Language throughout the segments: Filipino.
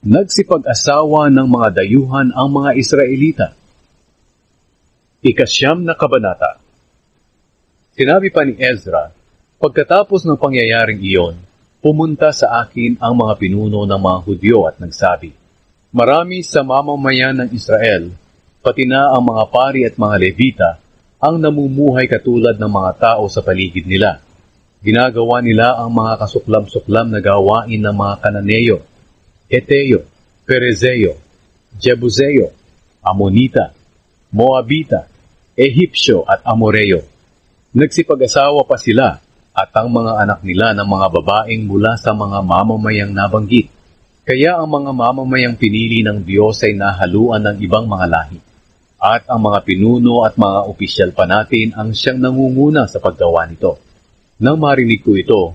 Nagsipag-asawa ng mga dayuhan ang mga Israelita. Ikasyam na kabanata. Sinabi pa ni Ezra, pagkatapos ng pangyayaring iyon, pumunta sa akin ang mga pinuno ng mga Hudyo at nagsabi, marami sa mamamayan ng Israel, pati na ang mga pari at mga Levita, ang namumuhay katulad ng mga tao sa paligid nila. Ginagawa nila ang mga kasuklam-suklam na gawain ng mga Kananeo, Heteo, Perezeo, Jebuseo, Amonita, Moabita, Ehipsyo at Amoreo. Nagsipag-asawa pa sila at ang mga anak nila ng mga babaeng mula sa mga mamamayang nabanggit. Kaya ang mga mamamayang pinili ng Diyos ay nahaluan ng ibang mga lahi. At ang mga pinuno at mga opisyal pa natin ang siyang nangunguna sa paggawa nito. Nang marinig ko ito,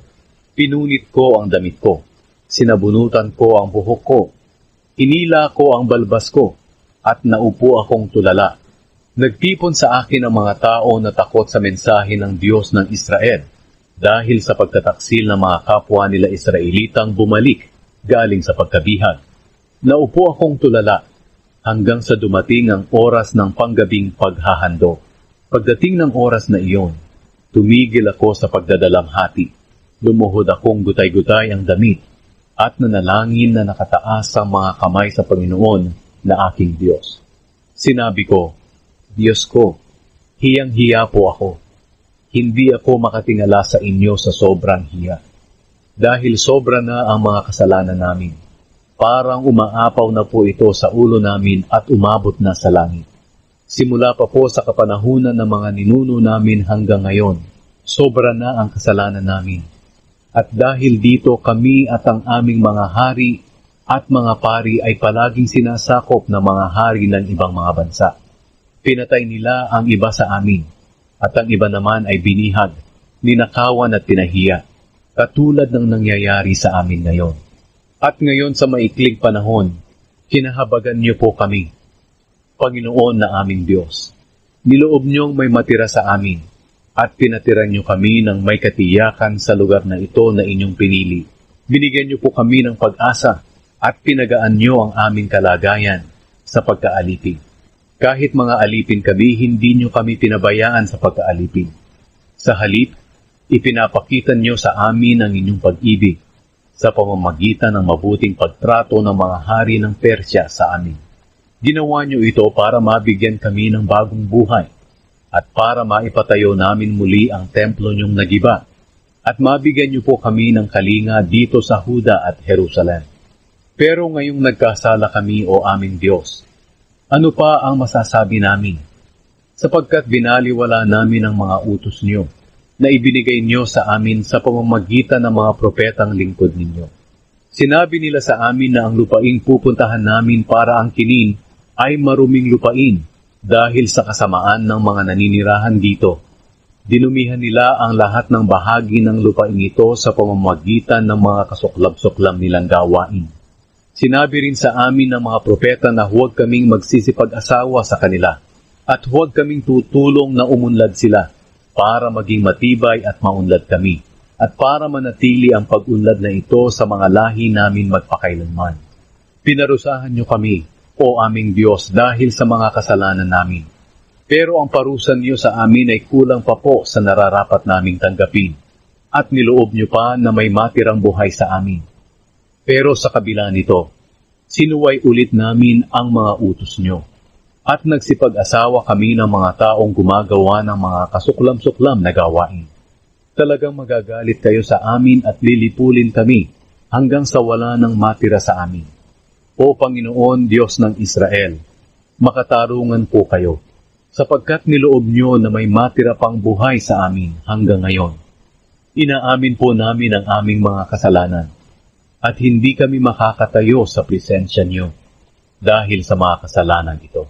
pinunit ko ang damit ko. Sinabunutan ko ang buhok ko, inila ko ang balbas ko, at naupo akong tulala. Nagtipon sa akin ang mga tao na takot sa mensahe ng Diyos ng Israel, dahil sa pagtataksil ng mga kapwa nila Israelitang bumalik galing sa pagkabihag. Naupo akong tulala, hanggang sa dumating ang oras ng panggabing paghahandog. Pagdating ng oras na iyon, tumigil ako sa pagdadalamhati. Lumuhod akong gutay-gutay ang damit, at nanalangin na nakataas ang mga kamay sa Panginoon na aking Diyos. Sinabi ko, Diyos ko, hiyang-hiya po ako. Hindi ako makatingala sa inyo sa sobrang hiya. Dahil sobra na ang mga kasalanan namin. Parang umaapaw na po ito sa ulo namin at umabot na sa langit. Simula pa po sa kapanahunan ng mga ninuno namin hanggang ngayon, sobra na ang kasalanan namin. At dahil dito kami at ang aming mga hari at mga pari ay palaging sinasakop ng mga hari ng ibang mga bansa. Pinatay nila ang iba sa amin, at ang iba naman ay binihag, ninakawan at pinahiya, katulad ng nangyayari sa amin ngayon. At ngayon sa maikling panahon, kinahabagan niyo po kami, Panginoon na aming Diyos. Niloob niyong may matira sa amin, at pinatiran niyo kami ng may katiyakan sa lugar na ito na inyong pinili. Binigyan niyo po kami ng pag-asa at pinagaan niyo ang aming kalagayan sa pagkaalipin. Kahit mga alipin kami, hindi niyo kami pinabayaan sa pagkaalipin. Sa halip, ipinapakita niyo sa amin ang inyong pag-ibig sa pamamagitan ng mabuting pagtrato ng mga hari ng Persya sa amin. Ginawa niyo ito para mabigyan kami ng bagong buhay, at para maipatayo namin muli ang templo niyong nagiba, at mabigyan niyo po kami ng kalinga dito sa Huda at Jerusalem. Pero ngayong nagkasala kami o aming Diyos, ano pa ang masasabi namin? Sapagkat binaliwala namin ang mga utos niyo, na ibinigay niyo sa amin sa pamamagitan ng mga propetang lingkod ninyo. Sinabi nila sa amin na ang lupaing pupuntahan namin para angkinin ay maruming lupain, dahil sa kasamaan ng mga naninirahan dito. Dinumihan nila ang lahat ng bahagi ng lupain ito sa pamamagitan ng mga kasuklab-suklam nilang gawain. Sinabi rin sa amin ng mga propeta na huwag kaming magsisipag-asawa sa kanila, at huwag kaming tutulong na umunlad sila, para maging matibay at maunlad kami, at para manatili ang pag-unlad na ito sa mga lahi namin magpakailanman. Pinarusahan niyo kami, o aming Diyos, dahil sa mga kasalanan namin. Pero ang parusan niyo sa amin ay kulang pa po sa nararapat naming tanggapin, at niloob niyo pa na may matirang buhay sa amin. Pero sa kabila nito, sinuway ulit namin ang mga utos niyo, at nagsipag-asawa kami ng mga taong gumagawa ng mga kasuklam-suklam na gawain. Talagang magagalit kayo sa amin at lilipulin kami hanggang sa wala nang matira sa amin. O Panginoon, Diyos ng Israel, makatarungan po kayo, sapagkat niloob niyo na may matira pang buhay sa amin hanggang ngayon. Inaamin po namin ang aming mga kasalanan, at hindi kami makakatayo sa presensya niyo dahil sa mga kasalanan ito.